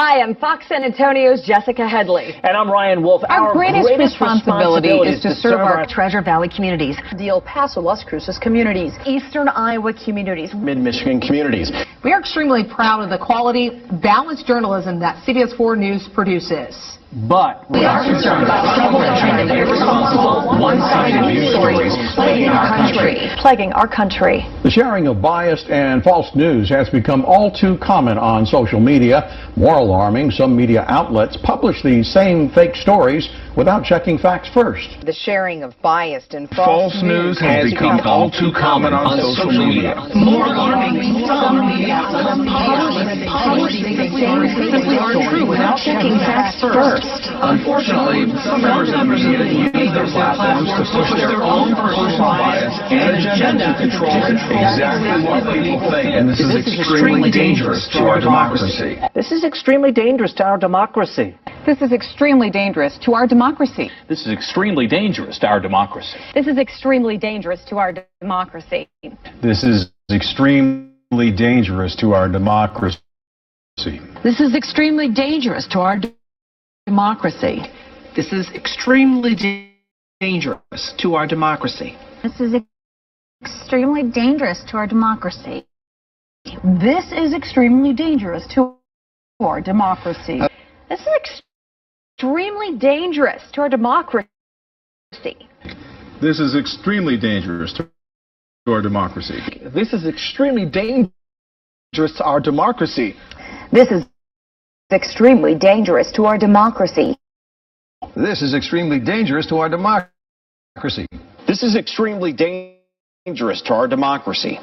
Hi, I'm Fox San Antonio's Jessica Headley. And I'm Ryan Wolf. Our greatest responsibility is to serve our Treasure Valley communities, the El Paso, Las Cruces communities, Eastern Iowa communities, Mid-Michigan communities. We are extremely proud of the quality, balanced journalism that CBS 4 News produces. But we are concerned about trouble and irresponsible, one-sided news stories plaguing our country. The sharing of biased and false news has become all too common on social media. More alarming, some media outlets publish these same fake stories without checking facts first. The sharing of biased and false news has become all too common on social media. More alarming, some media outlets publish fake stories simply aren't true without checking facts first. Unfortunately, some members of the media use their platforms to push their own personal bias and agenda to control exactly what people think. And this is extremely dangerous to our democracy. this is extremely dangerous to our democracy. This is extremely dangerous to our democracy. This is extremely dangerous to our democracy. This is extremely dangerous to our democracy. This is extremely dangerous to our democracy. This is extremely dangerous to our democracy. This is extremely dangerous to our democracy. This is extremely dangerous to our democracy. This is extremely dangerous to our democracy. This is extremely dangerous to our democracy. This is extremely dangerous to our democracy. This is extremely dangerous to our democracy. This is extremely dangerous to our democracy. This is extremely dangerous to our democracy. This is extremely dangerous to our democracy.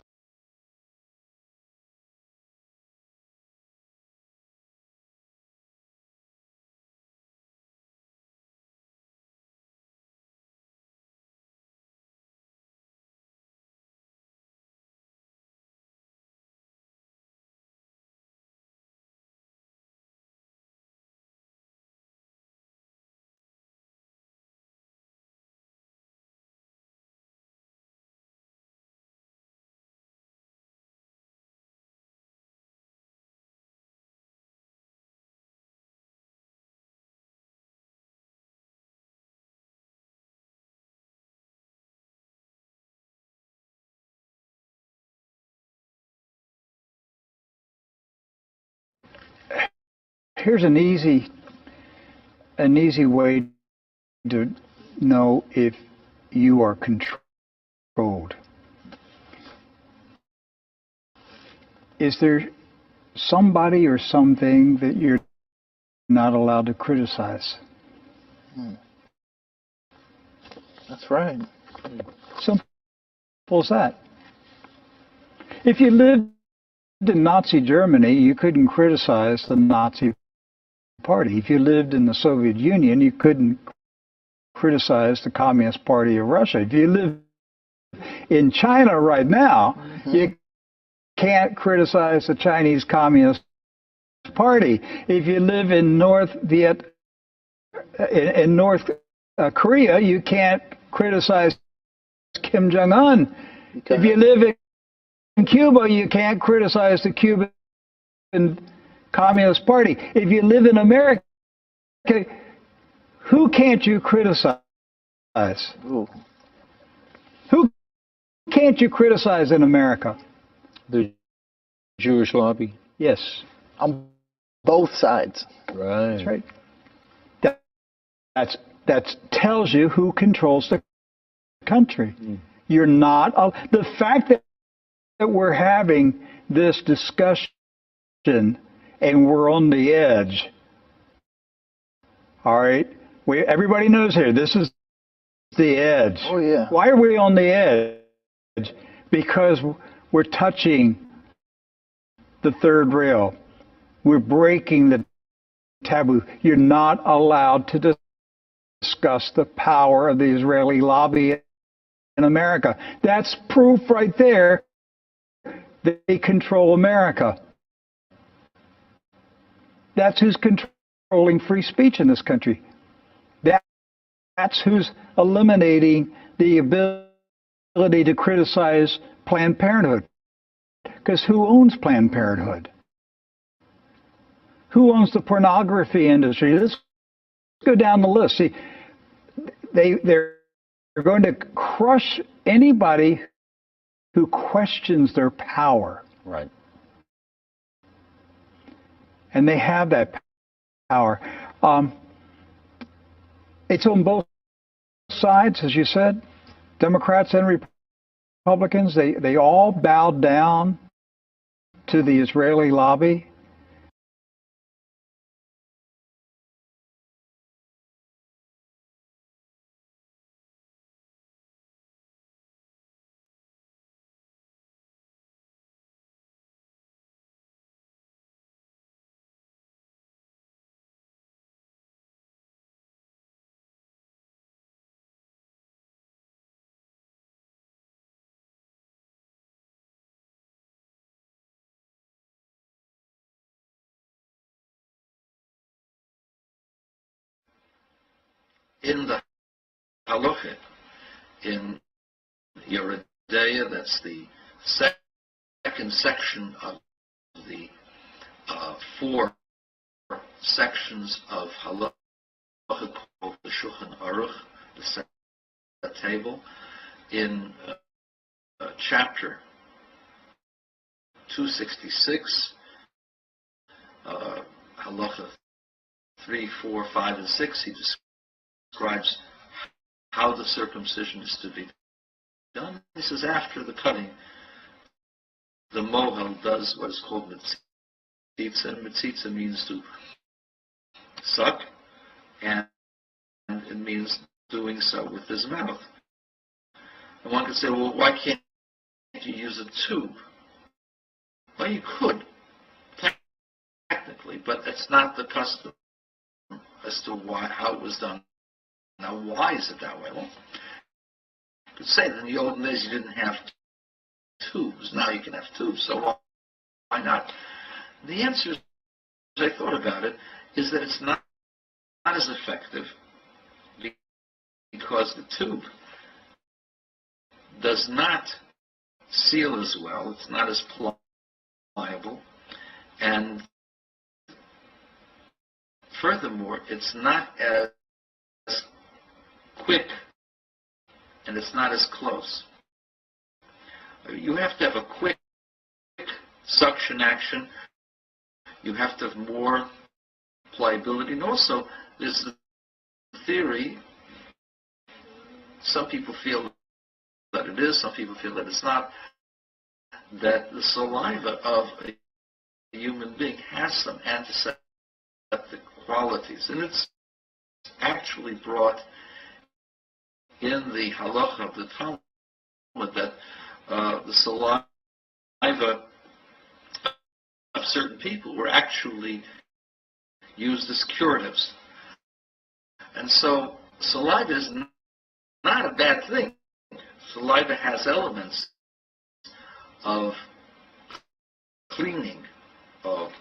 Here's an easy way to know if you are controlled. Is there somebody or something that you're not allowed to criticize? That's right. Simple as that. If you lived in Nazi Germany, you couldn't criticize the Nazi Party. If you lived in the Soviet Union, you couldn't criticize the Communist Party of Russia. If you live in China right now, you can't criticize the Chinese Communist Party. If you live in North Korea, you can't criticize Kim Jong-un. If you live in Cuba, you can't criticize the Cuban Communist Party. If you live in America, who can't you criticize? Ooh. Who can't you criticize in America? The Jewish lobby. Yes. On both sides. Right. That's right. That tells you who controls the country. You're not. The fact that we're having this discussion and we're on the edge. All right? Everybody knows here, this is the edge. Oh, yeah. Why are we on the edge? Because we're touching the third rail. We're breaking the taboo. You're not allowed to discuss the power of the Israeli lobby in America. That's proof right there that they control America. That's who's controlling free speech in this country. That's who's eliminating the ability to criticize Planned Parenthood. Because who owns Planned Parenthood? Who owns the pornography industry? Let's go down the list. See, they're going to crush anybody who questions their power. Right. And they have that power. It's on both sides, as you said, Democrats and Republicans. They all bowed down to the Israeli lobby. In the halacha, in Yeridea, that's the second section of the 4 sections of halacha called the Shulchan Aruch, the second table, in chapter 266, halacha 3, 4, 5, and 6, he describes how the circumcision is to be done. He says after the cutting, the mohel does what is called mitzitza, and mitzitza means to suck, and it means doing so with his mouth. And one could say, well, why can't you use a tube? Well, you could, technically, but it's not the custom as to how it was done. Now, why is it that way? Well, you could say that in the olden days you didn't have tubes. Now you can have tubes, so why not? The answer, as I thought about it, is that it's not as effective because the tube does not seal as well. It's not as pliable. And furthermore, it's not as quick, and it's not as close. You have to have a quick suction action. You have to have more pliability. And also, there's the theory, some people feel that it is, some people feel that it's not, that the saliva of a human being has some antiseptic qualities. And it's actually brought in the halacha of the Talmud that the saliva of certain people were actually used as curatives. And so saliva is not a bad thing. Saliva has elements of cleaning, of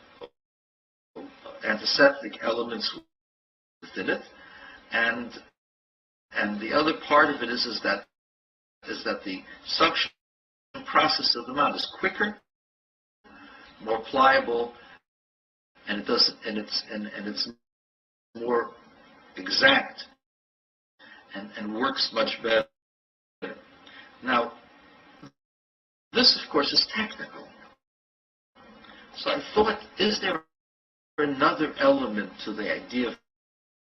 antiseptic elements within it, and the other part of it is that the suction process of the mouth is quicker, more pliable, and it's more exact and works much better. Now, this of course is technical. So I thought, is there another element to the idea of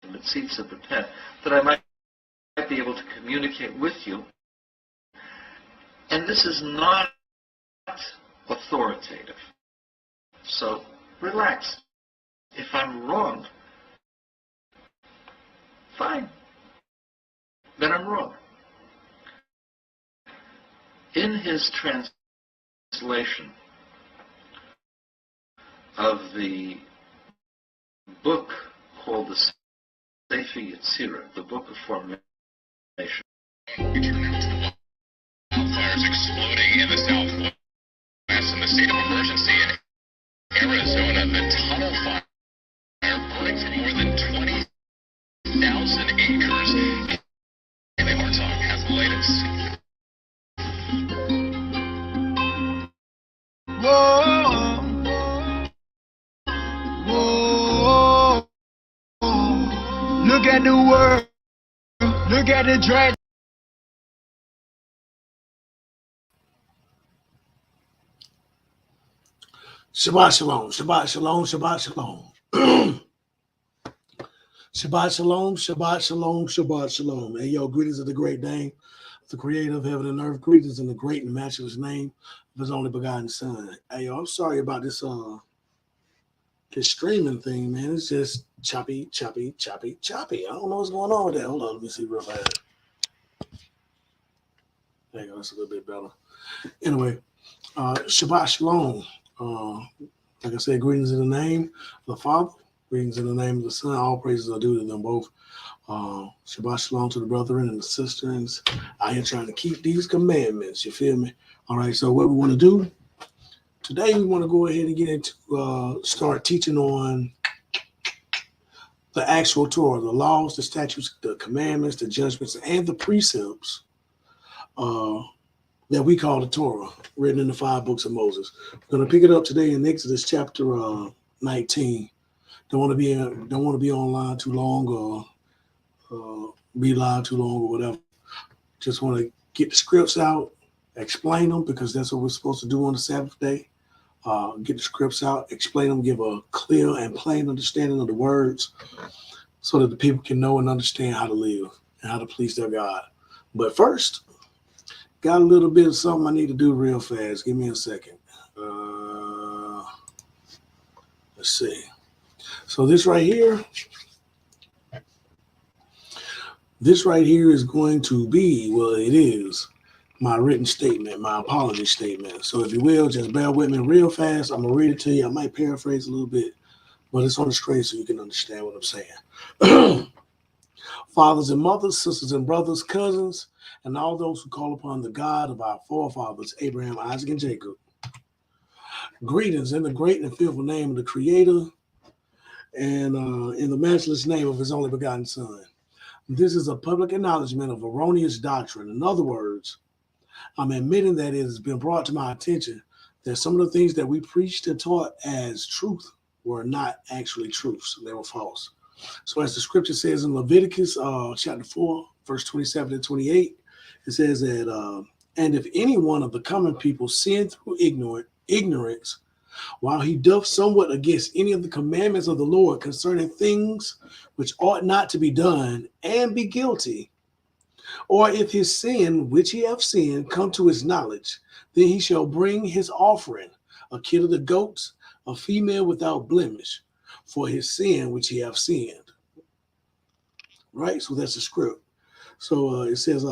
mitzitza b'peh that I might be able to communicate with you? And this is not authoritative. So relax. If I'm wrong, fine. Then I'm wrong. In his translation of the book called the Sefer Yetzirah, the Book of Formation. We turn now to the wildfires exploding in the southwest and the state of emergency in Arizona. The tunnel fire burning for more than 20,000 acres. Haley Hartog has the latest. Whoa, whoa. Look at the world. Look at the dread. Shabbat shalom, Shabbat shalom, Shabbat shalom. Shabbat shalom, Shabbat shalom, Shabbat shalom. Hey, yo, greetings of the great name, the creator of heaven and earth. Greetings in the great and matchless name of his only begotten son. Hey, yo, I'm sorry about this streaming thing, man. It's just choppy. I don't know what's going on with that. Hold on, let me see real fast. There you go, that's a little bit better. Anyway, Shabbat shalom. Like I said, greetings in the name of the Father, greetings in the name of the Son. All praises are due to them both. Shabbat shalom to the brethren and the sisters. I am trying to keep these commandments. You feel me? All right, so what we want to do today, we want to go ahead and get into start teaching on the actual Torah, the laws, the statutes, the commandments, the judgments, and the precepts that we call the Torah, written in the 5 books of Moses. We're going to pick it up today in Exodus chapter 19. Don't want to be online too long or be live too long or whatever. Just want to get the scripts out, explain them, because that's what we're supposed to do on the Sabbath day. Get the scripts out, explain them, give a clear and plain understanding of the words so that the people can know and understand how to live and how to please their God. But first, got a little bit of something I need to do real fast. Give me a second. Let's see. So this right here is going to be, well, it is my written statement, my apology statement. So if you will, just bear with me real fast. I'm going to read it to you. I might paraphrase a little bit, but it's on the screen so you can understand what I'm saying. Fathers and mothers, sisters and brothers, cousins, and all those who call upon the God of our forefathers, Abraham, Isaac, and Jacob. Greetings in the great and fearful name of the Creator and in the matchless name of his only begotten Son. This is a public acknowledgement of erroneous doctrine. In other words, I'm admitting that it has been brought to my attention that some of the things that we preached and taught as truth were not actually truths. They were false. So as the scripture says in Leviticus chapter 4, verse 27 and 28, it says that, and if any one of the common people sin through ignorance, while he doth somewhat against any of the commandments of the Lord concerning things which ought not to be done, and be guilty, or if his sin, which he hath sinned, come to his knowledge, then he shall bring his offering, a kid of the goats, a female without blemish, for his sin which he hath sinned. Right? So that's the script. So it says,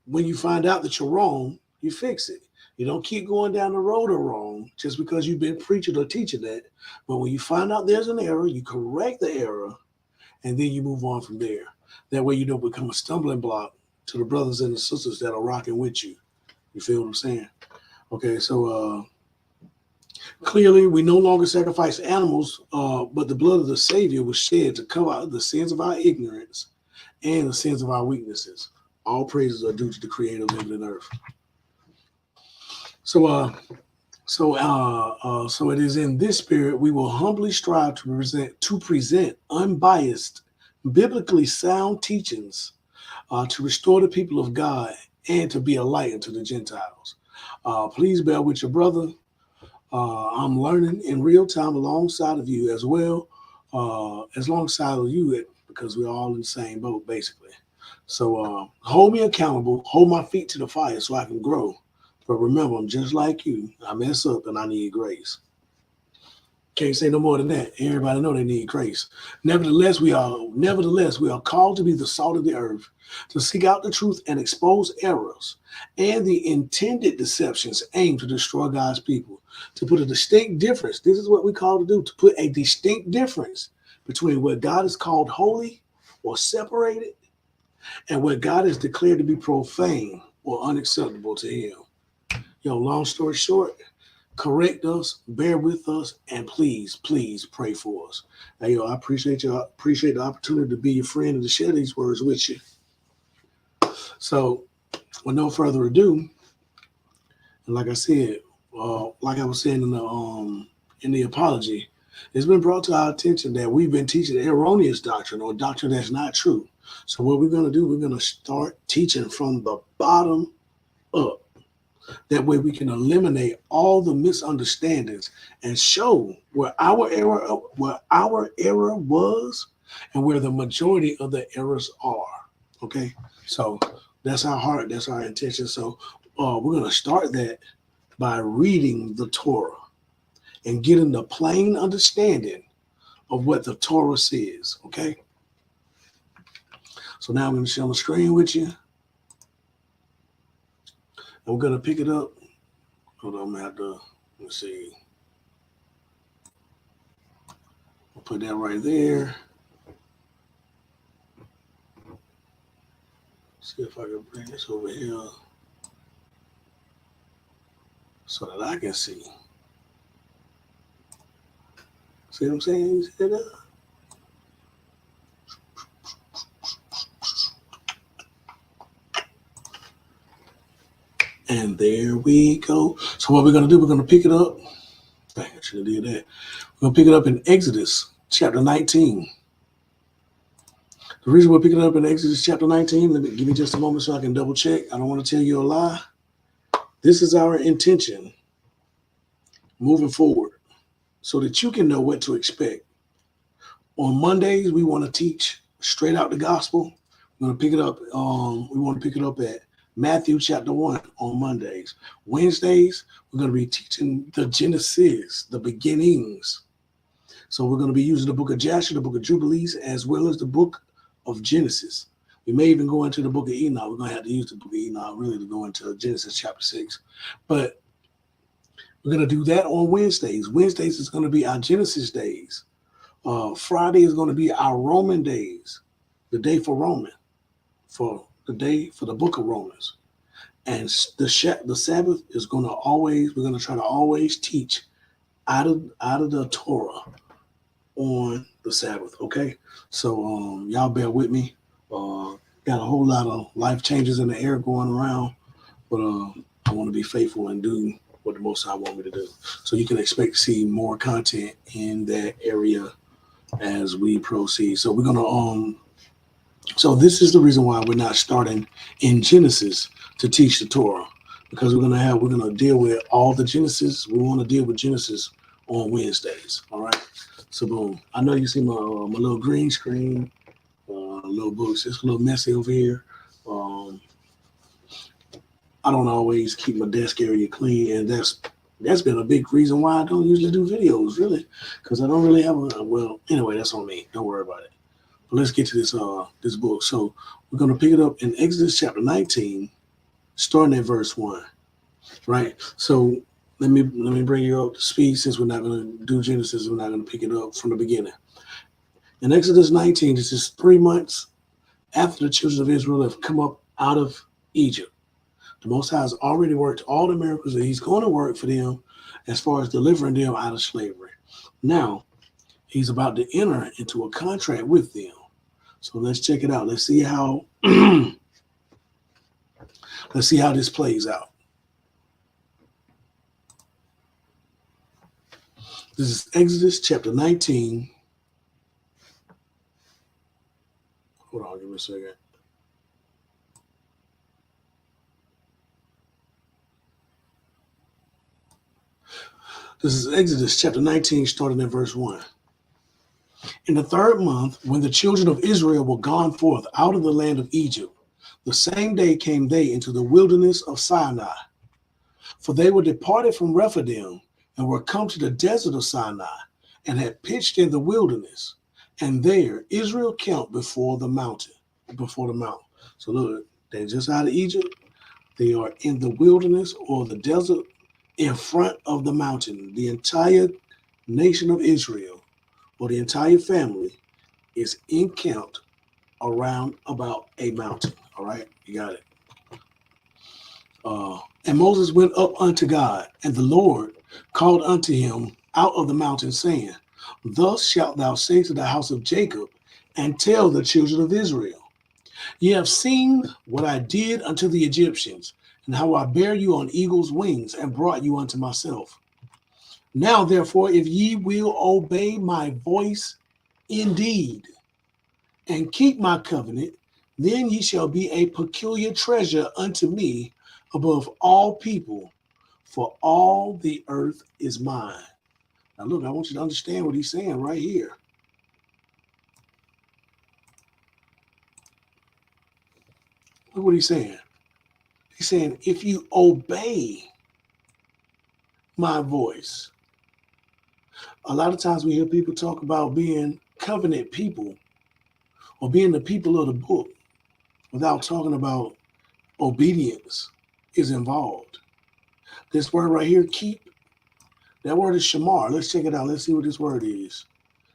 when you find out that you're wrong, you fix it. You don't keep going down the road of wrong just because you've been preaching or teaching that. But when you find out there's an error, you correct the error, and then you move on from there. That way you don't become a stumbling block to the brothers and the sisters that are rocking with you. You feel what I'm saying? Okay, so clearly we no longer sacrifice animals, but the blood of the Savior was shed to cover out the sins of our ignorance and the sins of our weaknesses. All praises are due to the Creator of heaven and earth. So it is in this spirit we will humbly strive to present unbiased, biblically sound teachings to restore the people of God and to be a light unto the Gentiles. Please bear with your brother. I'm learning in real time alongside of you as well, alongside of you, because we're all in the same boat, basically. So hold me accountable, hold my feet to the fire so I can grow. But remember, I'm just like you. I mess up and I need grace. Can't say no more than that. Everybody know they need grace. Nevertheless, we are called to be the salt of the earth, to seek out the truth and expose errors and the intended deceptions aimed to destroy God's people. To put a distinct difference, this is what we call to do, to put a distinct difference between what God has called holy or separated and what God has declared to be profane or unacceptable to him. Long story short, correct us, bear with us, and please pray for us. Now, I appreciate the opportunity to be your friend and to share these words with you. So, with no further ado, and like I said, like I was saying in the apology, It's been brought to our attention that we've been teaching erroneous doctrine or doctrine that's not true. So what we're going to do, we're going to start teaching from the bottom up. That way we can eliminate all the misunderstandings and show where our error was and where the majority of the errors are. Okay, so that's our heart, that's our intention. So we're going to start that by reading the Torah and getting the plain understanding of what the Torah says. Okay, so now I'm going to share on the screen with you. And we're going to pick it up. Hold on, I'm going to have to, let's see. I'll put that right there. See if I can bring this over here so that I can see. See what I'm saying? You see that? And there we go. So what we're going to do, we're going to pick it up. Dang, I should have did that. We're going to pick it up in Exodus chapter 19. The reason we're picking it up in Exodus chapter 19, give me just a moment so I can double check. I don't want to tell you a lie. This is our intention moving forward so that you can know what to expect. On Mondays, we want to teach straight out the gospel. We're going to pick it up. We want to pick it up at Matthew chapter 1 on Mondays. Wednesdays, we're going to be teaching the Genesis, the beginnings. So we're going to be using the book of Jasher, the book of Jubilees, as well as the book of Genesis. We may even go into the book of Enoch. We're going to have to use the book of Enoch really to go into Genesis chapter 6. But we're going to do that on Wednesdays. Wednesdays is going to be our Genesis days. Friday is going to be our Roman days, the day for Roman, for the day for the book of Romans. And the Sabbath is going to always, we're going to try to always teach out of the Torah on the Sabbath, okay? So y'all bear with me. Got a whole lot of life changes in the air going around, but I want to be faithful and do what the Most High want me to do. So you can expect to see more content in that area as we proceed. So we're gonna so this is the reason why we're not starting in Genesis to teach the Torah, because we're gonna deal with all the Genesis. We want to deal with Genesis on Wednesdays. All right. So boom. I know you see my little green screen, little books. It's a little messy over here. I don't always keep my desk area clean, and that's been a big reason why I don't usually do videos, really, because I don't really have well, anyway, that's on me. Don't worry about it. But let's get to this book. So we're going to pick it up in Exodus chapter 19, starting at verse 1. Right? So let me bring you up to speed, since we're not going to do Genesis. We're not going to pick it up from the beginning. In Exodus 19, this is 3 months after the children of Israel have come up out of Egypt. The Most High has already worked all the miracles that he's going to work for them as far as delivering them out of slavery. Now, he's about to enter into a contract with them. So let's check it out. Let's see how this plays out. This is Exodus chapter 19. Hold on, give me a second. This is Exodus chapter 19, starting at verse 1. In the 3rd month, when the children of Israel were gone forth out of the land of Egypt, the same day came they into the wilderness of Sinai. For they were departed from Rephidim and were come to the desert of Sinai and had pitched in the wilderness. And there Israel camped before the mountain. So look, they're just out of Egypt. They are in the wilderness or the desert in front of the mountain. The entire nation of Israel, or the entire family, is encamped around about a mountain. All right, you got it. And Moses went up unto God, and the Lord called unto him out of the mountain, saying, Thus shalt thou say to the house of Jacob, and tell the children of Israel, Ye have seen what I did unto the Egyptians, and how I bare you on eagle's wings, and brought you unto myself. Now, therefore, if ye will obey my voice indeed, and keep my covenant, then ye shall be a peculiar treasure unto me above all people, for all the earth is mine. Now, look, I want you to understand what he's saying right here. Look what he's saying. He's saying, if you obey my voice. A lot of times we hear people talk about being covenant people or being the people of the book without talking about obedience is involved. This word right here, keep, that word is shamar. Let's check it out. Let's see what this word is.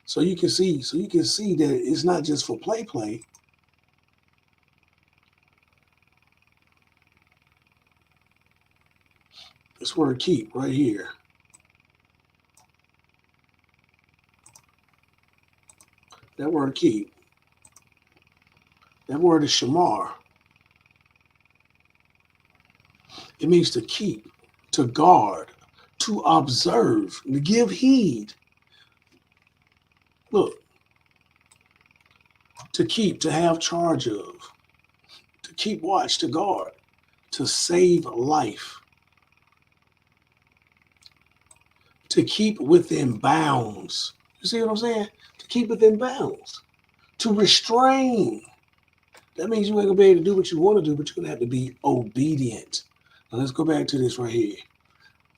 So you can see that it's not just for play. This word keep right here. That word keep. That word is shamar. It means to keep, to guard, to observe, to give heed. Look, to keep, to have charge of, to keep watch, to guard, to save life, to keep within bounds. You see what I'm saying? To keep within bounds, to restrain. That means you ain't gonna be able to do what you want to do, but you're gonna have to be obedient. Now let's go back to this right here.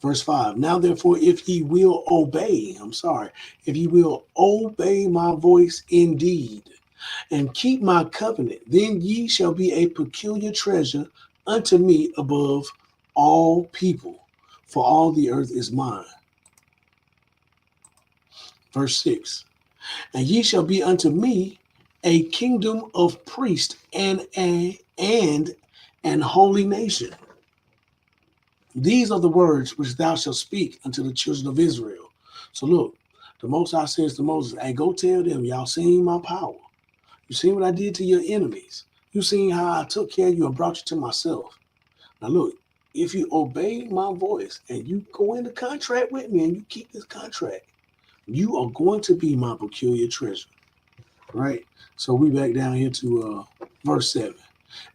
Verse 5. Now therefore, if ye will obey, if ye will obey my voice indeed, and keep my covenant, then ye shall be a peculiar treasure unto me above all people, for all the earth is mine. Verse 6. And ye shall be unto me a kingdom of priests and an holy nation. These are the words which thou shalt speak unto the children of Israel. So look, the Most High says to Moses, hey, go tell them, y'all seen my power. You seen what I did to your enemies. You seen how I took care of you and brought you to myself. Now look, if you obey my voice and you go into contract with me and you keep this contract, you are going to be my peculiar treasure. Right? So we back down here to verse 7.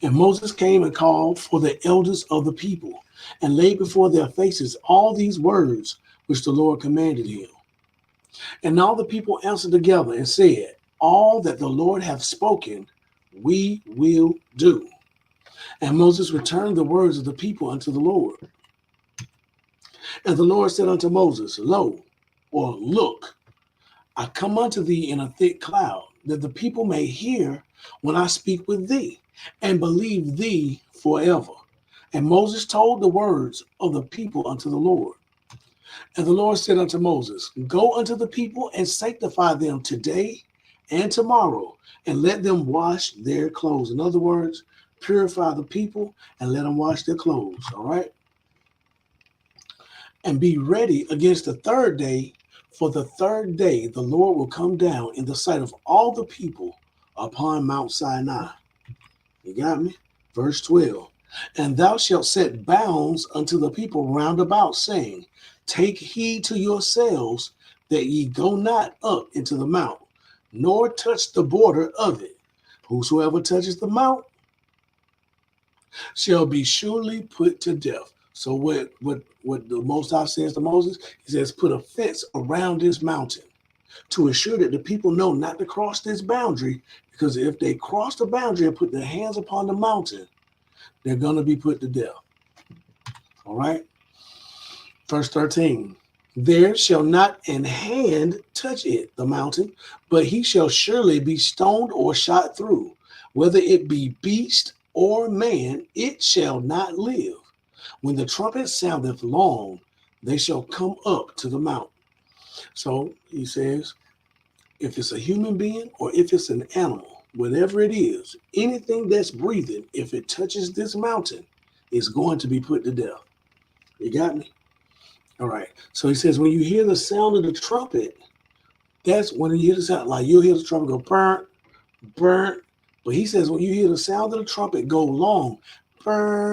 And Moses came and called for the elders of the people and laid before their faces all these words which the Lord commanded him. And all the people answered together and said, all that the Lord hath spoken, we will do. And Moses returned the words of the people unto the Lord. And the Lord said unto Moses, lo, or look, I come unto thee in a thick cloud, that the people may hear when I speak with thee, and believe thee forever. And Moses told the words of the people unto the Lord. And the Lord said unto Moses, go unto the people and sanctify them today and tomorrow, and let them wash their clothes. In other words, purify the people and let them wash their clothes, all right? And be ready against the third day, for the third day the Lord will come down in the sight of all the people upon Mount Sinai. You got me? Verse 12. And thou shalt set bounds unto the people round about, saying, take heed to yourselves that ye go not up into the mount, nor touch the border of it. Whosoever touches the mount shall be surely put to death. So what the Most High says to Moses, he says, put a fence around this mountain to ensure that the people know not to cross this boundary, because if they cross the boundary and put their hands upon the mountain, they're going to be put to death. All right. Verse 13. There shall not an hand touch it, the mountain, but he shall surely be stoned or shot through. Whether it be beast or man, it shall not live. When the trumpet soundeth long, they shall come up to the mount. So he says, if it's a human being or if it's an animal, whatever it is, anything that's breathing, if it touches this mountain, is going to be put to death. You got me? All right. So he says, when you hear the sound of the trumpet, that's when you hear the sound, like you'll hear the trumpet go burnt, burnt. But he says, when you hear the sound of the trumpet go long, burnt,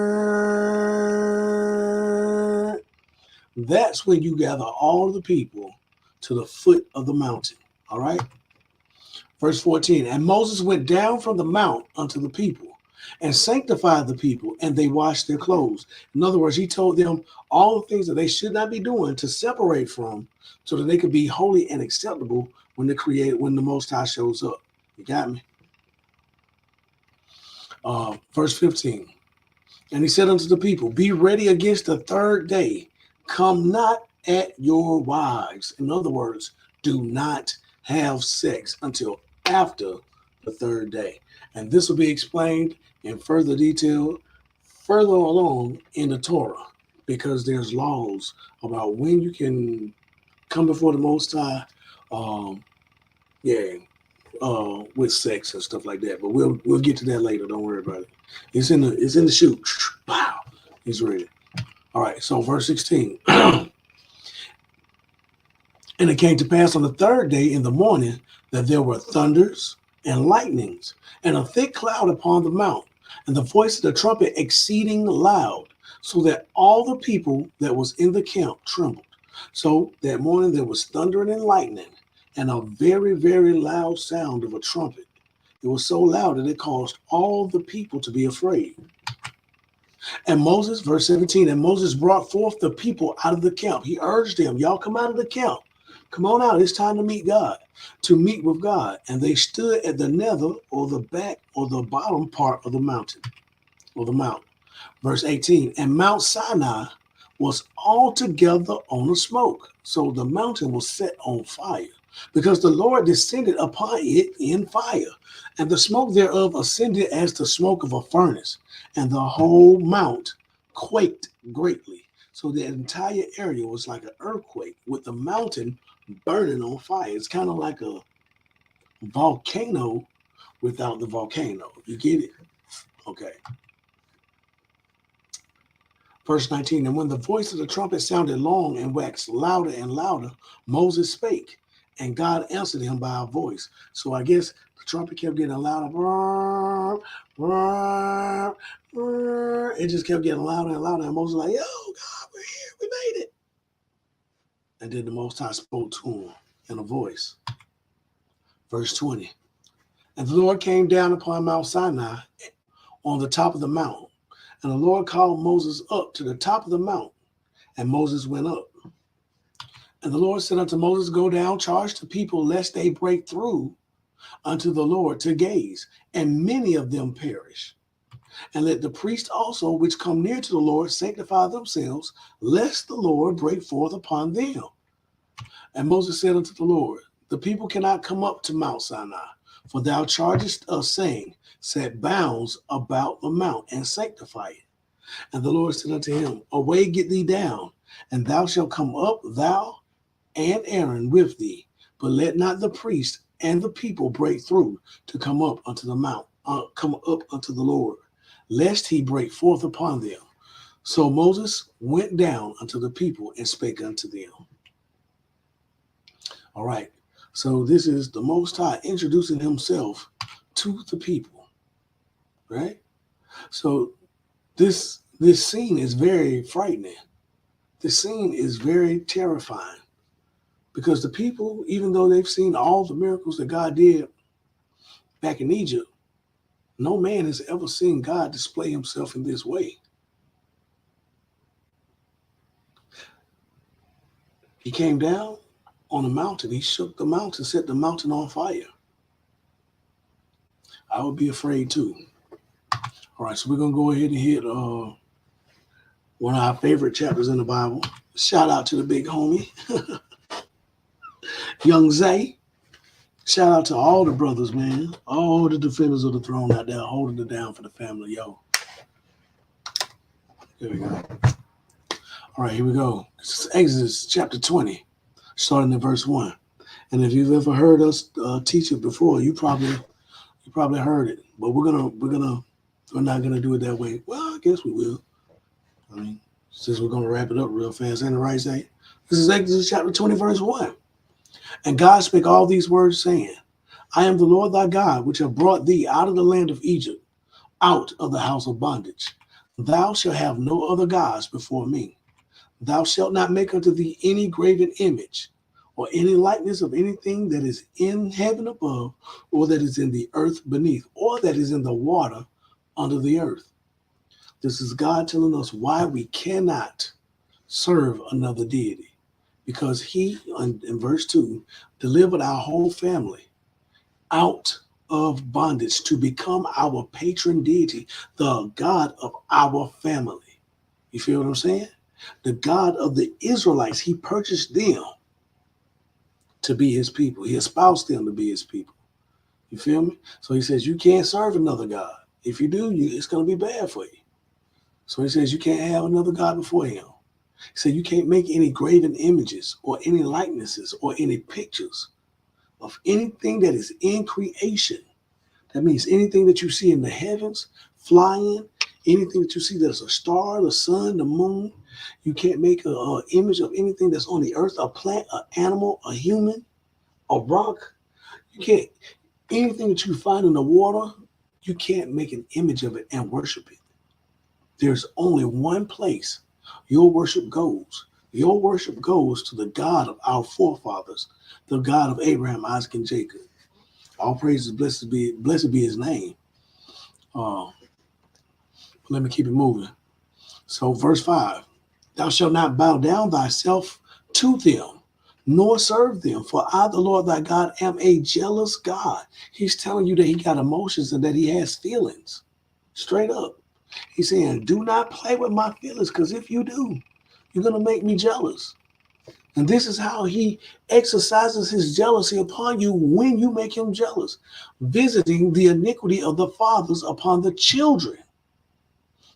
That's when you gather all the people to the foot of the mountain. All right. Verse 14, and Moses went down from the mount unto the people and sanctified the people, and they washed their clothes. In other words, he told them all the things that they should not be doing to separate from, so that they could be holy and acceptable when the Most High shows up. You got me? Verse 15, and he said unto the people, be ready against the third day. Come not at your wives. In other words, do not have sex until after the third day. And this will be explained in further detail further along in the Torah, because there's laws about when you can come before the Most High, with sex and stuff like that. But we'll get to that later. Don't worry about it. It's in the chute. Wow, he's ready. All right. So verse 16. And it came to pass on the third day in the morning that there were thunders and lightnings and a thick cloud upon the mount, and the voice of the trumpet exceeding loud, so that all the people that was in the camp trembled. So that morning there was thundering and lightning, and a very, very loud sound of a trumpet. It was so loud that it caused all the people to be afraid. And Moses, verse 17, and Moses brought forth the people out of the camp. He urged them, y'all come out of the camp. Come on out. It's time to meet God, to meet with God. And they stood at the nether, or the back, or the bottom part of the mountain, or the mount. Verse 18, and Mount Sinai was altogether on a smoke. So the mountain was set on fire, because the Lord descended upon it in fire, and the smoke thereof ascended as the smoke of a furnace, and the whole mount quaked greatly. So the entire area was like an earthquake, with the mountain burning on fire. It's kind of like a volcano without the volcano. You get it? Okay. Verse 19, and when the voice of the trumpet sounded long and waxed louder and louder, Moses spake, and God answered him by a voice. So I guess the trumpet kept getting louder. It just kept getting louder and louder. And Moses was like, yo, God, we're here. We made it. And then the Most High spoke to him in a voice. Verse 20, and the Lord came down upon Mount Sinai on the top of the mount. And the Lord called Moses up to the top of the mount, and Moses went up. And the Lord said unto Moses, go down, charge the people, lest they break through unto the Lord to gaze, and many of them perish. And let the priests also, which come near to the Lord, sanctify themselves, lest the Lord break forth upon them. And Moses said unto the Lord, the people cannot come up to Mount Sinai, for thou chargest us, saying, set bounds about the mount and sanctify it. And the Lord said unto him, away, get thee down, and thou shalt come up, thou and Aaron with thee, but let not the priest and the people break through to come up unto the mount, come up unto the Lord, lest he break forth upon them. So Moses went down unto the people and spake unto them. All right. So this is the Most High introducing himself to the people, right? So this scene is very frightening. This scene is very terrifying, because the people, even though they've seen all the miracles that God did back in Egypt, no man has ever seen God display himself in this way. He came down on a mountain. He shook the mountain, set the mountain on fire. I would be afraid too. All right, so we're going to go ahead and hit one of our favorite chapters in the Bible. Shout out to the big homie, Young Zay. Shout out to all the brothers, man. All the defenders of the throne out there holding it down for the family, yo. Here we go. All right, here we go. This is Exodus chapter 20, starting in verse 1. And if you've ever heard us teach it before, you probably heard it. But we're not gonna do it that way. Well, I guess we will. I mean, since we're gonna wrap it up real fast, ain't it right, Zay? This is Exodus chapter 20, verse 1. And God spake all these words, saying, I am the Lord thy God, which have brought thee out of the land of Egypt, out of the house of bondage. Thou shalt have no other gods before me. Thou shalt not make unto thee any graven image or any likeness of anything that is in heaven above, or that is in the earth beneath, or that is in the water under the earth. This is God telling us why we cannot serve another deity. Because he, in verse 2, delivered our whole family out of bondage to become our patron deity, the God of our family. You feel what I'm saying? The God of the Israelites, he purchased them to be his people. He espoused them to be his people. You feel me? So he says, you can't serve another God. If you do, it's going to be bad for you. So he says, you can't have another God before him. He said, you can't make any graven images or any likenesses or any pictures of anything that is in creation. That means anything that you see in the heavens, flying, anything that you see that's a star, the sun, the moon. You can't make an image of anything that's on the earth, a plant, an animal, a human, a rock. You can't, anything that you find in the water, you can't make an image of it and worship it. There's only one place your worship goes. Your worship goes to the God of our forefathers, the God of Abraham, Isaac, and Jacob. All praises, blessed be his name. Let me keep it moving. So verse 5, thou shalt not bow down thyself to them, nor serve them, for I, the Lord thy God, am a jealous God. He's telling you that he got emotions and that he has feelings. Straight up. He's saying, do not play with my feelings, because if you do, you're going to make me jealous. And this is how he exercises his jealousy upon you when you make him jealous, visiting the iniquity of the fathers upon the children.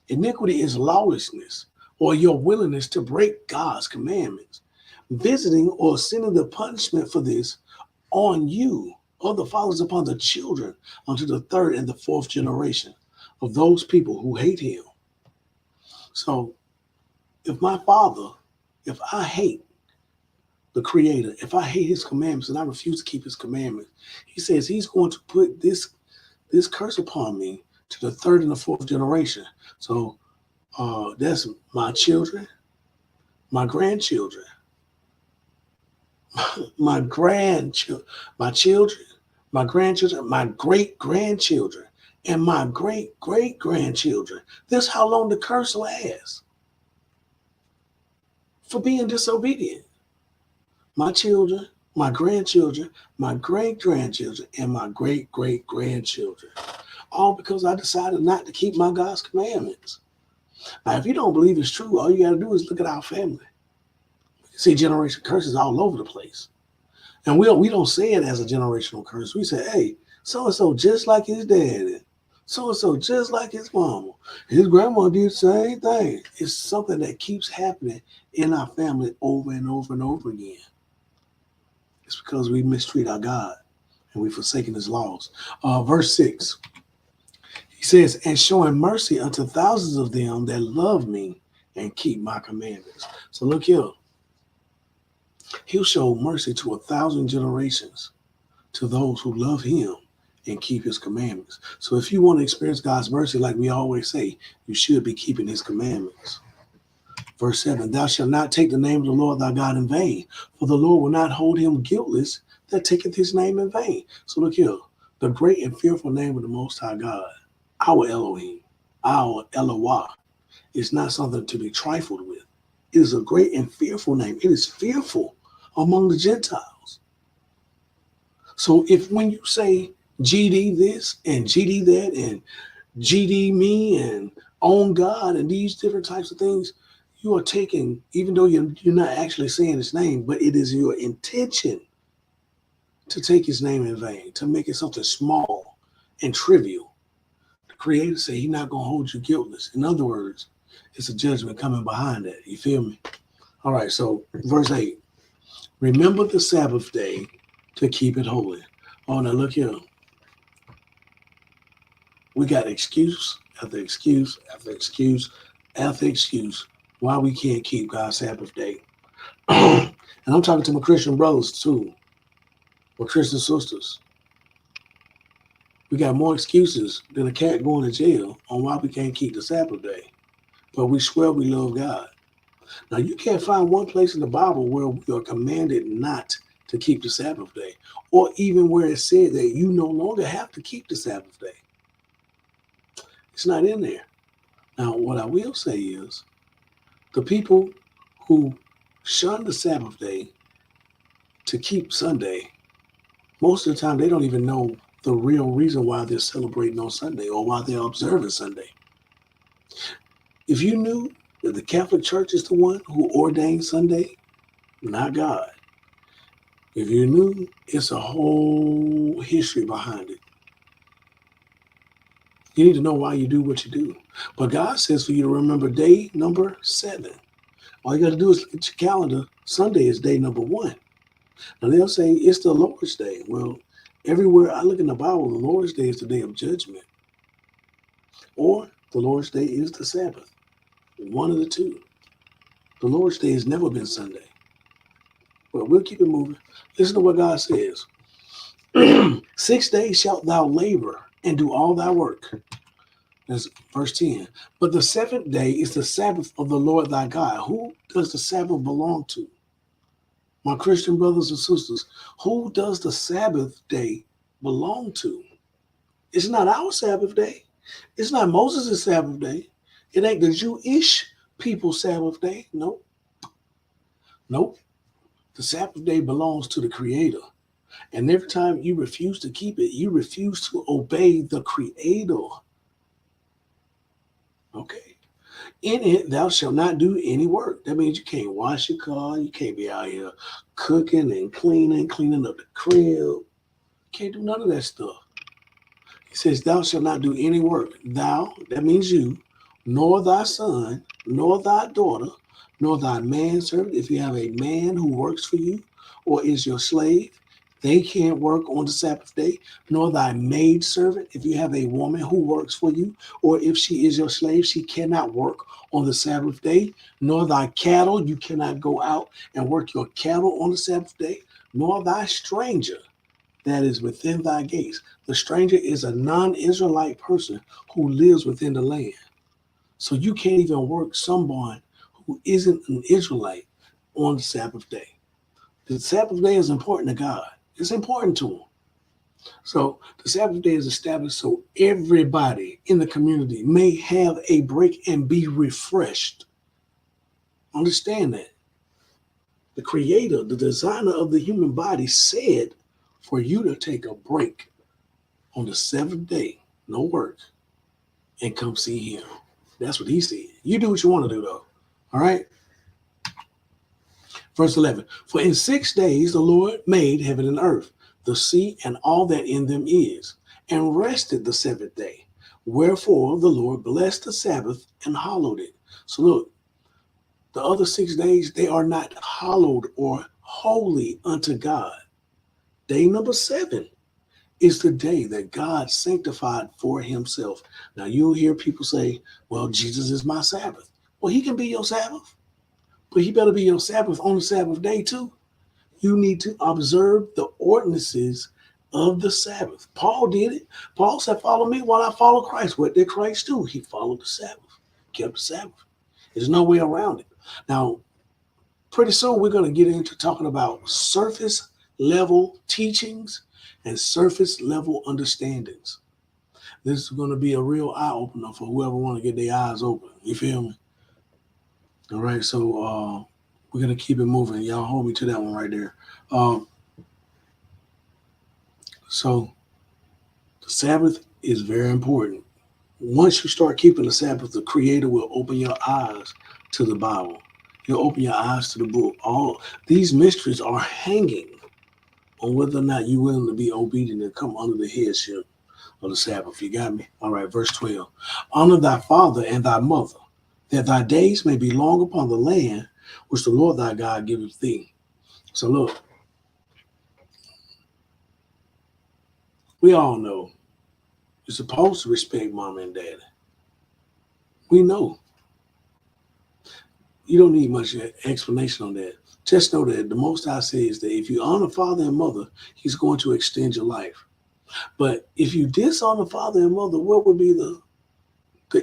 Iniquity is lawlessness, or your willingness to break God's commandments. Visiting or sending the punishment for this on you, or the fathers upon the children, unto the third and the fourth generation of those people who hate him. So if I hate the Creator, if I hate his commandments and I refuse to keep his commandments, he says he's going to put this curse upon me to the third and the fourth generation. So that's my children, my grandchildren, my grandchildren, my children, my grandchildren, my great-grandchildren, and my great-great-grandchildren. This is how long the curse lasts for being disobedient. My children, my grandchildren, my great-grandchildren, and my great-great-grandchildren. All because I decided not to keep my God's commandments. Now, if you don't believe it's true, all you got to do is look at our family. You see generation curses all over the place. And we don't say it as a generational curse. We say, hey, so-and-so just like his daddy. So-and-so just like his mama. His grandma did the same thing. It's something that keeps happening in our family over and over and over again. It's because we mistreat our God and we've forsaken his laws. Verse 6, he says, and showing mercy unto thousands of them that love me and keep my commandments. So look here. He'll show mercy to 1,000 generations to those who love him and keep his commandments. So if you want to experience God's mercy, like we always say, you should be keeping his commandments. Verse 7, thou shalt not take the name of the Lord thy God in vain, for the Lord will not hold him guiltless that taketh his name in vain. So look here, the great and fearful name of the Most High God, our Elohim, our Elohah, is not something to be trifled with. It is a great and fearful name. It is fearful among the Gentiles. So if when you say GD this and GD that and GD me and on God and these different types of things, you are taking, even though you're not actually saying his name, but it is your intention to take his name in vain, to make it something small and trivial. The Creator said he's not going to hold you guiltless. In other words, it's a judgment coming behind that. You feel me? All right, so verse 8. Remember the Sabbath day to keep it holy. Oh, now look here. We got excuse after excuse after excuse after excuse why we can't keep God's Sabbath day. And I'm talking to my Christian brothers too, or Christian sisters. We got more excuses than a cat going to jail on why we can't keep the Sabbath day. But we swear we love God. Now, you can't find one place in the Bible where we are commanded not to keep the Sabbath day, or even where it said that you no longer have to keep the Sabbath day. It's not in there. Now, what I will say is the people who shun the Sabbath day to keep Sunday, most of the time they don't even know the real reason why they're celebrating on Sunday or why they're observing Sunday. If you knew that the Catholic Church is the one who ordained Sunday, not God. If you knew, it's a whole history behind it. You need to know why you do what you do. But God says for you to remember day number 7. All you got to do is look at your calendar. Sunday is day number 1. Now they'll say it's the Lord's Day. Well, everywhere I look in the Bible, the Lord's Day is the day of judgment. Or the Lord's Day is the Sabbath. One of the two. The Lord's Day has never been Sunday. But we'll keep it moving. Listen to what God says. 6 days shalt thou labor and do all thy work. That's verse 10. But the 7th day is the Sabbath of the Lord thy God. Who does the Sabbath belong to? My Christian brothers and sisters, who does the Sabbath day belong to? It's not our Sabbath day. It's not Moses' Sabbath day. It ain't the Jewish people's Sabbath day. Nope. Nope. The Sabbath day belongs to the Creator. And every time you refuse to keep it, you refuse to obey the Creator. Okay. In it, thou shalt not do any work. That means you can't wash your car. You can't be out here cooking and cleaning up the crib. Can't do none of that stuff. He says, thou shalt not do any work. Thou, that means you, nor thy son, nor thy daughter, nor thy manservant. If you have a man who works for you or is your slave, they can't work on the Sabbath day, nor thy maidservant. If you have a woman who works for you, or if she is your slave, she cannot work on the Sabbath day, nor thy cattle. You cannot go out and work your cattle on the Sabbath day, nor thy stranger that is within thy gates. The stranger is a non-Israelite person who lives within the land. So you can't even work someone who isn't an Israelite on the Sabbath day. The Sabbath day is important to God. It's important to him. So the Sabbath day is established so everybody in the community may have a break and be refreshed. Understand that. The Creator, the designer of the human body said for you to take a break on the 7th day, no work, and come see him. That's what he said. You do what you want to do though. All right. Verse 11, for in 6 days the Lord made heaven and earth, the sea and all that in them is, and rested the 7th day. Wherefore the Lord blessed the Sabbath and hallowed it. So look, the other 6 days, they are not hallowed or holy unto God. Day number 7 is the day that God sanctified for himself. Now you'll hear people say, well, Jesus is my Sabbath. Well, he can be your Sabbath. But he better be your Sabbath on the Sabbath day too. You need to observe the ordinances of the Sabbath. Paul did it. Paul said, follow me while I follow Christ. What did Christ do? He followed the Sabbath, kept the Sabbath. There's no way around it. Now, pretty soon we're going to get into talking about surface level teachings and surface level understandings. This is going to be a real eye opener for whoever want to get their eyes open. You feel me? All right, so we're going to keep it moving. Y'all hold me to that one right there. So the Sabbath is very important. Once you start keeping the Sabbath, the Creator will open your eyes to the Bible. He'll open your eyes to the book. All these mysteries are hanging on whether or not you're willing to be obedient and come under the headship of the Sabbath. You got me? All right, verse 12. Honor thy father and thy mother, that thy days may be long upon the land which the Lord thy God giveth thee. So look, we all know you're supposed to respect mom and daddy. We know. You don't need much explanation on that. Just know that the Most High says that if you honor father and mother, he's going to extend your life. But if you dishonor father and mother, what would be the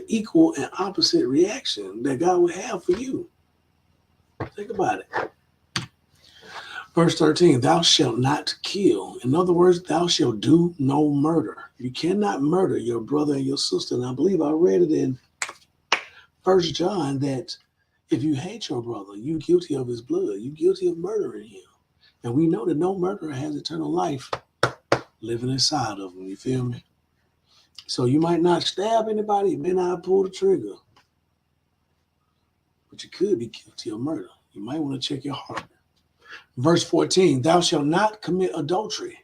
equal and opposite reaction that God would have for you? Think about it. Verse 13, thou shalt not kill. In other words, thou shalt do no murder. You cannot murder your brother and your sister. And I believe I read it in 1 John that if you hate your brother, you're guilty of his blood. You're guilty of murdering him. And we know that no murderer has eternal life living inside of him. You feel me? So you might not stab anybody, you may not pull the trigger, but you could be guilty of murder. You might want to check your heart. Verse 14, thou shalt not commit adultery.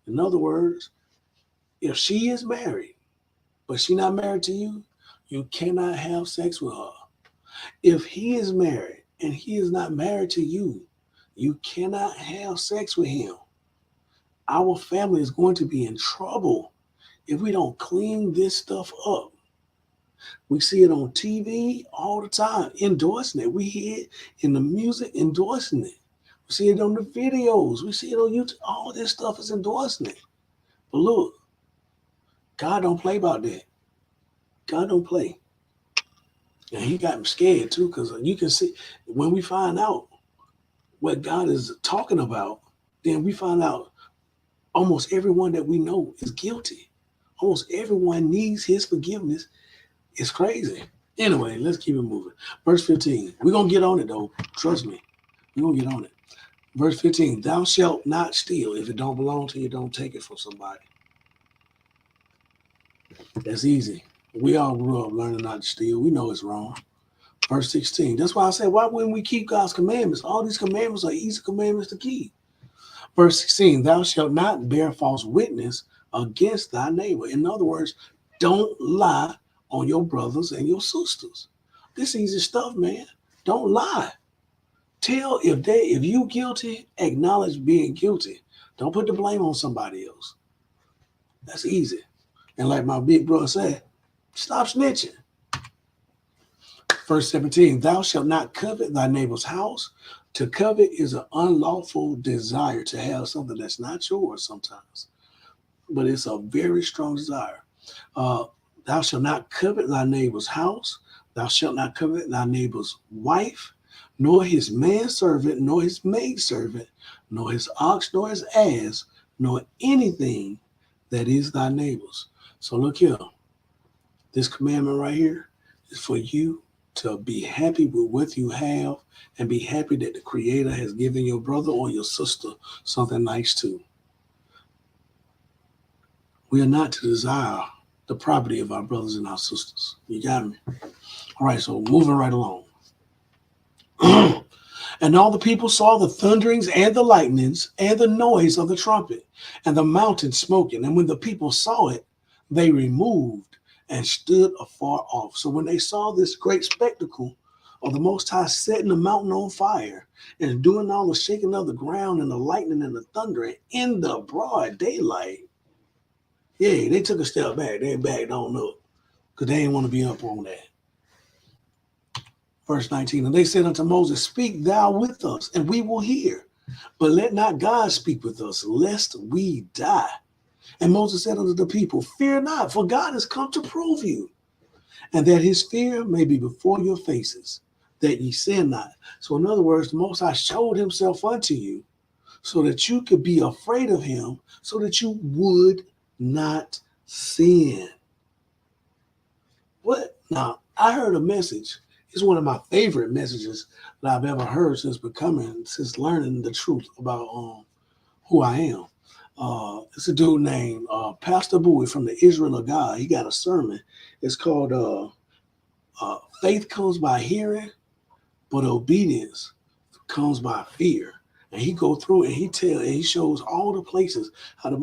In other words, if she is married, but she's not married to you, you cannot have sex with her. If he is married and he is not married to you, you cannot have sex with him. Our family is going to be in trouble if we don't clean this stuff up. We see it on TV all the time, endorsing it. We hear it in the music, endorsing it. We see it on the videos. We see it on YouTube. All this stuff is endorsing it. But look, God don't play about that. God don't play. And he got me scared too, because you can see when we find out what God is talking about, then we find out almost everyone that we know is guilty. Almost everyone needs his forgiveness. It's crazy. Anyway, let's keep it moving. Verse 15. We're going to get on it, though. Trust me. We're going to get on it. Verse 15. Thou shalt not steal. If it don't belong to you, don't take it from somebody. That's easy. We all grew up learning not to steal. We know it's wrong. Verse 16. That's why I say, why wouldn't we keep God's commandments? All these commandments are easy commandments to keep. Verse 16. Thou shalt not bear false witness against thy neighbor. In other words, don't lie on your brothers and your sisters. This easy stuff, man. Don't lie. Tell if you guilty, acknowledge being guilty. Don't put the blame on somebody else. That's easy. And like my big brother said, stop snitching. Verse 17, thou shalt not covet thy neighbor's house. To covet is an unlawful desire to have something that's not yours sometimes. But it's a very strong desire. Thou shalt not covet thy neighbor's house. Thou shalt not covet thy neighbor's wife, nor his manservant, nor his maidservant, nor his ox, nor his ass, nor anything that is thy neighbor's. So look here. This commandment right here is for you to be happy with what you have and be happy that the Creator has given your brother or your sister something nice too. We are not to desire the property of our brothers and our sisters. You got me? All right, so moving right along. And all the people saw the thunderings and the lightnings and the noise of the trumpet and the mountain smoking. And when the people saw it, they removed and stood afar off. So when they saw this great spectacle of the Most High setting the mountain on fire and doing all the shaking of the ground and the lightning and the thundering in the broad daylight, yeah, they took a step back. They backed on up because they didn't want to be up on that. Verse 19, and they said unto Moses, speak thou with us, and we will hear. But let not God speak with us, lest we die. And Moses said unto the people, fear not, for God is come to prove you, and that his fear may be before your faces, that ye sin not. So in other words, the Most High showed himself unto you so that you could be afraid of him, so that you would not sin. What? Now, I heard a message. It's one of my favorite messages that I've ever heard since learning the truth about who I am. It's a dude named Pastor Bowie from the Israel of God. He got a sermon. It's called Faith Comes by Hearing, but Obedience Comes by Fear. And he go through and he shows all the places how the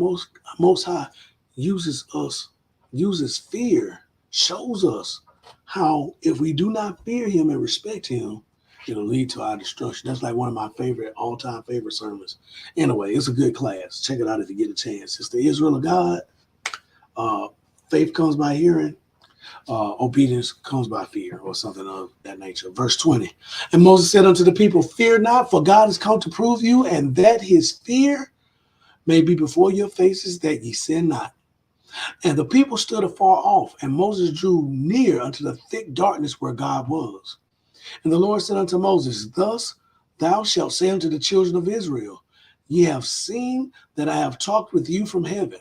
Most High uses fear, shows us how if we do not fear him and respect him, it'll lead to our destruction. That's like one of my all-time favorite sermons. Anyway, it's a good class. Check it out if you get a chance. It's the Israel of God. Faith comes by hearing. Obedience comes by fear, or something of that nature. Verse 20. And Moses said unto the people, fear not, for God is come to prove you, and that his fear may be before your faces, that ye sin not. And the people stood afar off, and Moses drew near unto the thick darkness where God was. And the Lord said unto Moses, thus Thou shalt say unto the children of Israel, Ye have seen that I have talked with you from heaven.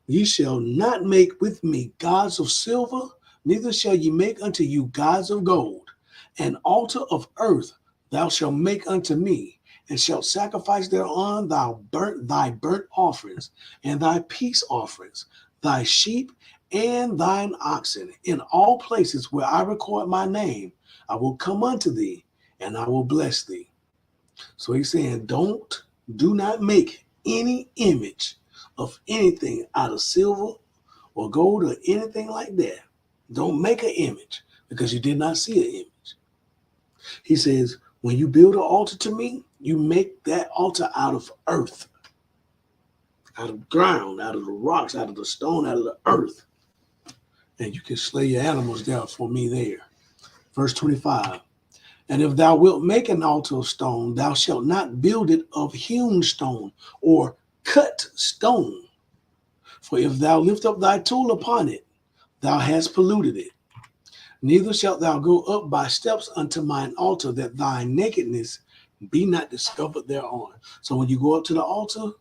Ye shall not make with me gods of silver, neither shall ye make unto you gods of gold. An altar of earth thou shalt make unto me, and shalt sacrifice thereon thy burnt offerings, and thy peace offerings, thy sheep and thine oxen. In all places where I record my name, I will come unto thee, and I will bless thee. So he's saying, do not make any image of anything out of silver or gold or anything like that. Don't make an image because you did not see an image. He says, when you build an altar to me, you make that altar out of earth, out of ground, out of the rocks, out of the stone, out of the earth. And you can slay your animals there for me there. Verse 25. And if thou wilt make an altar of stone, thou shalt not build it of hewn stone or cut stone. For if thou lift up thy tool upon it, thou hast polluted it. Neither shalt thou go up by steps unto mine altar, that thy nakedness be not discovered thereon. So when you go up to the altar,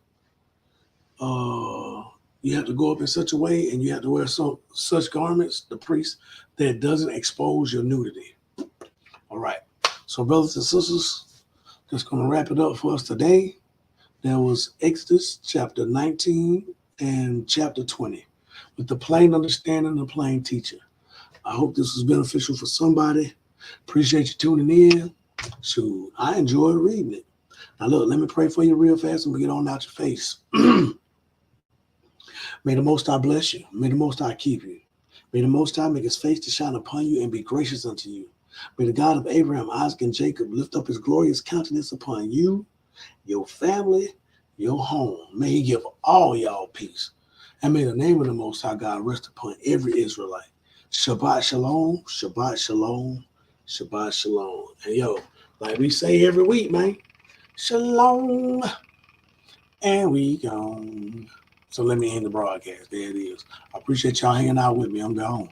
you have to go up in such a way, and you have to wear such garments, the priest, that doesn't expose your nudity. All right. So brothers and sisters, just going to wrap it up for us today. There was Exodus chapter 19 and chapter 20 with the plain understanding and the plain teacher. I hope this was beneficial for somebody. Appreciate you tuning in. Shoot, I enjoyed reading it. Now look, let me pray for you real fast and we get on out your face. May the Most High bless you. May the Most High keep you. May the Most High make his face to shine upon you and be gracious unto you. May the God of Abraham, Isaac, and Jacob lift up his glorious countenance upon you, your family, your home. May he give all y'all peace. And may the name of the Most High God rest upon every Israelite. Shabbat shalom, Shabbat shalom, Shabbat shalom. And yo, like we say every week, man, shalom, and we gone. So let me end the broadcast. There it is. I appreciate y'all hanging out with me. I'm gone.